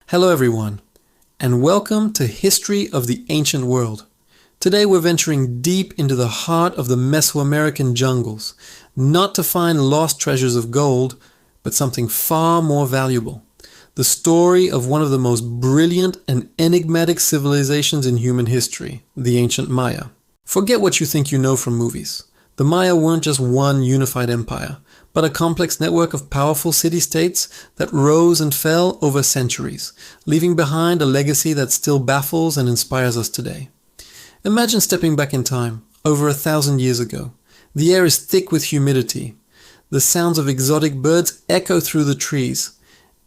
Hello everyone, and welcome to History of the Ancient World. Today we're venturing deep into the heart of the Mesoamerican jungles, not to find lost treasures of gold, but something far more valuable. The story of one of the most brilliant and enigmatic civilizations in human history, the ancient Maya. Forget what you think you know from movies. The Maya weren't just one unified empire, but a complex network of powerful city-states that rose and fell over centuries, leaving behind a legacy that still baffles and inspires us today. Imagine stepping back in time, over 1,000 years ago. The air is thick with humidity. The sounds of exotic birds echo through the trees.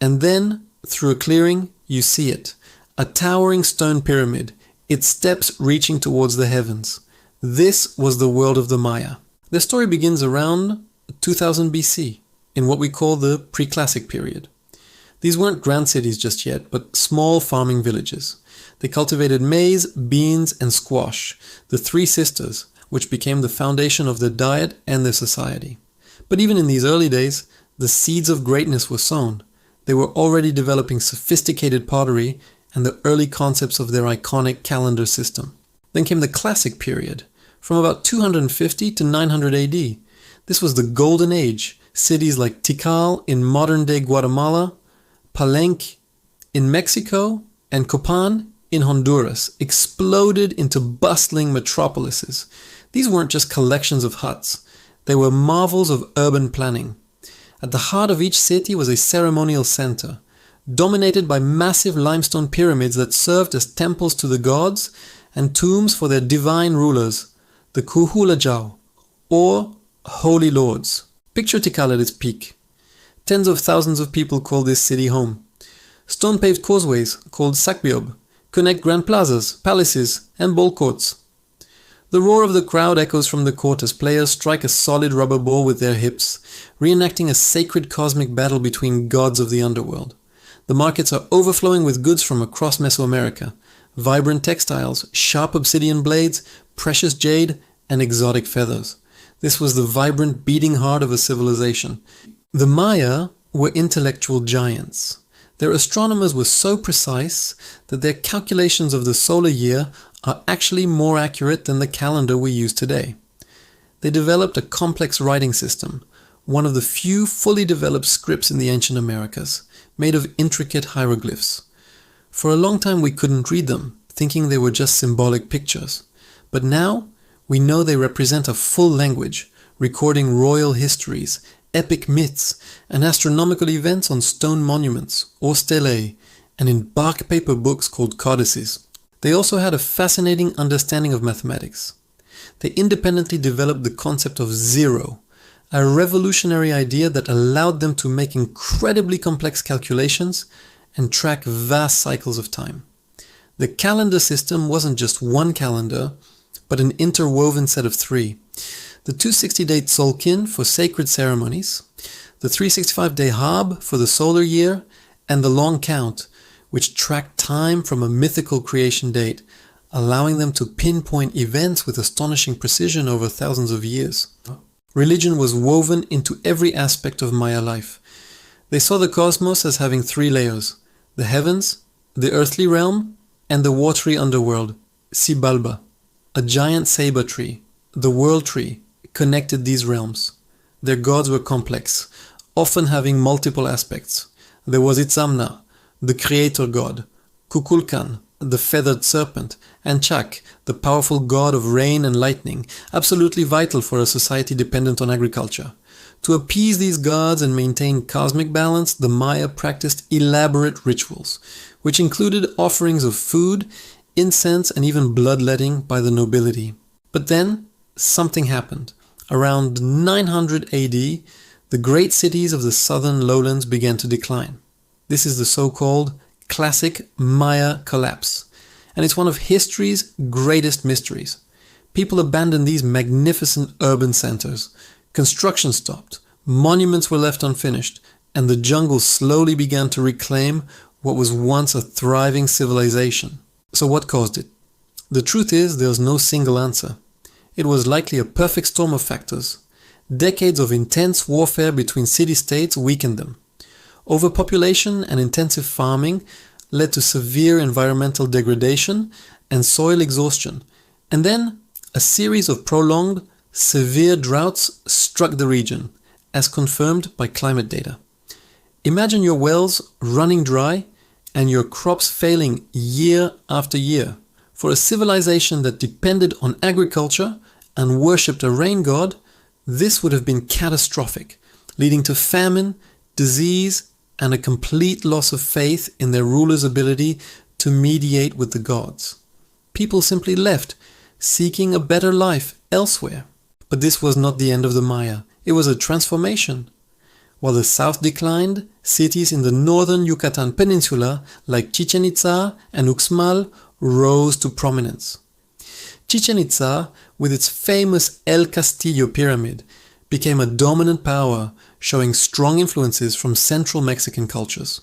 And then, through a clearing, you see it. A towering stone pyramid, its steps reaching towards the heavens. This was the world of the Maya. Their story begins around 2000 BC, in what we call the pre-classic period. These weren't grand cities just yet, but small farming villages. They cultivated maize, beans, and squash, the three sisters, which became the foundation of their diet and their society. But even in these early days, the seeds of greatness were sown. They were already developing sophisticated pottery and the early concepts of their iconic calendar system. Then came the classic period, from about 250 to 900 AD. This was the golden age. Cities like Tikal in modern-day Guatemala, Palenque in Mexico, and Copan in Honduras exploded into bustling metropolises. These weren't just collections of huts. They were marvels of urban planning. At the heart of each city was a ceremonial center, dominated by massive limestone pyramids that served as temples to the gods and tombs for their divine rulers, the Kuhulajau, or Holy Lords. Picture Tikal at its peak. Tens of thousands of people call this city home. Stone-paved causeways, called Sakbiob, connect grand plazas, palaces, and ball courts. The roar of the crowd echoes from the court as players strike a solid rubber ball with their hips, reenacting a sacred cosmic battle between gods of the underworld. The markets are overflowing with goods from across Mesoamerica. Vibrant textiles, sharp obsidian blades, precious jade, and exotic feathers. This was the vibrant, beating heart of a civilization. The Maya were intellectual giants. Their astronomers were so precise that their calculations of the solar year are actually more accurate than the calendar we use today. They developed a complex writing system, one of the few fully developed scripts in the ancient Americas, made of intricate hieroglyphs. For a long time we couldn't read them, thinking they were just symbolic pictures. But now, we know they represent a full language, recording royal histories, epic myths, and astronomical events on stone monuments, or stelae, and in bark paper books called codices. They also had a fascinating understanding of mathematics. They independently developed the concept of zero, a revolutionary idea that allowed them to make incredibly complex calculations and track vast cycles of time. The calendar system wasn't just one calendar, but an interwoven set of three. The 260-day Tzolkin for sacred ceremonies, the 365-day Hab for the solar year, and the long count, which tracked time from a mythical creation date, allowing them to pinpoint events with astonishing precision over thousands of years. Religion was woven into every aspect of Maya life. They saw the cosmos as having three layers: the heavens, the earthly realm, and the watery underworld, Xibalba. A giant saber tree, the world tree, connected these realms. Their gods were complex, often having multiple aspects. There was Itzamna, the creator god, Kukulkan, the feathered serpent, and Chak, the powerful god of rain and lightning, absolutely vital for a society dependent on agriculture. To appease these gods and maintain cosmic balance, the Maya practiced elaborate rituals, which included offerings of food, incense, and even bloodletting by the nobility. But then, something happened. Around 900 AD, the great cities of the southern lowlands began to decline. This is the so-called classic Maya collapse, and it's one of history's greatest mysteries. People abandoned these magnificent urban centers. Construction stopped, monuments were left unfinished, and the jungle slowly began to reclaim what was once a thriving civilization. So what caused it? The truth is, there's no single answer. It was likely a perfect storm of factors. Decades of intense warfare between city-states weakened them. Overpopulation and intensive farming led to severe environmental degradation and soil exhaustion, and then a series of prolonged, severe droughts struck the region, as confirmed by climate data. Imagine your wells running dry and your crops failing year after year. For a civilization that depended on agriculture and worshipped a rain god, this would have been catastrophic, leading to famine, disease, and a complete loss of faith in their rulers' ability to mediate with the gods. People simply left, seeking a better life elsewhere. But this was not the end of the Maya. It was a transformation. While the south declined, cities in the northern Yucatan Peninsula like Chichen Itza and Uxmal rose to prominence. Chichen Itza, with its famous El Castillo pyramid, became a dominant power, showing strong influences from central Mexican cultures.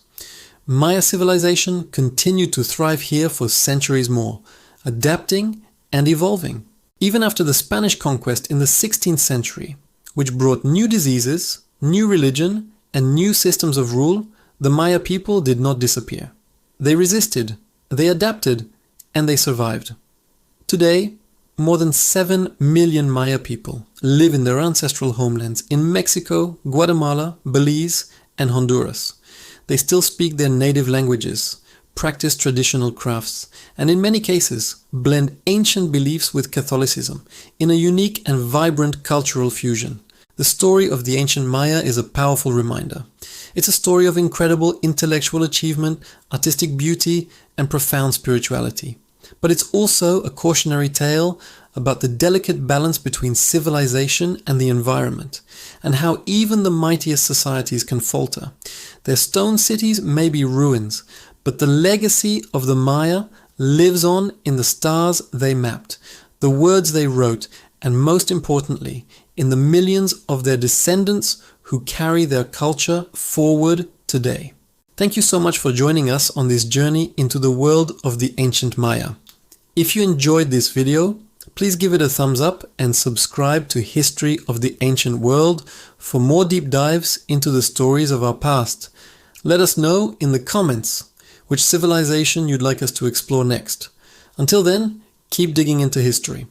Maya civilization continued to thrive here for centuries more, adapting and evolving. Even after the Spanish conquest in the 16th century, which brought new diseases, new religion, and new systems of rule, the Maya people did not disappear. They resisted, they adapted, and they survived. Today, more than 7 million Maya people live in their ancestral homelands in Mexico, Guatemala, Belize, and Honduras. They still speak their native languages, practice traditional crafts, and in many cases blend ancient beliefs with Catholicism in a unique and vibrant cultural fusion. The story of the ancient Maya is a powerful reminder. It's a story of incredible intellectual achievement, artistic beauty, and profound spirituality. But it's also a cautionary tale about the delicate balance between civilization and the environment, and how even the mightiest societies can falter. Their stone cities may be ruins, but the legacy of the Maya lives on in the stars they mapped, the words they wrote, and most importantly, in the millions of their descendants who carry their culture forward today. Thank you so much for joining us on this journey into the world of the ancient Maya. If you enjoyed this video, please give it a thumbs up and subscribe to History of the Ancient World for more deep dives into the stories of our past. Let us know in the comments which civilization you'd like us to explore next. Until then, keep digging into history.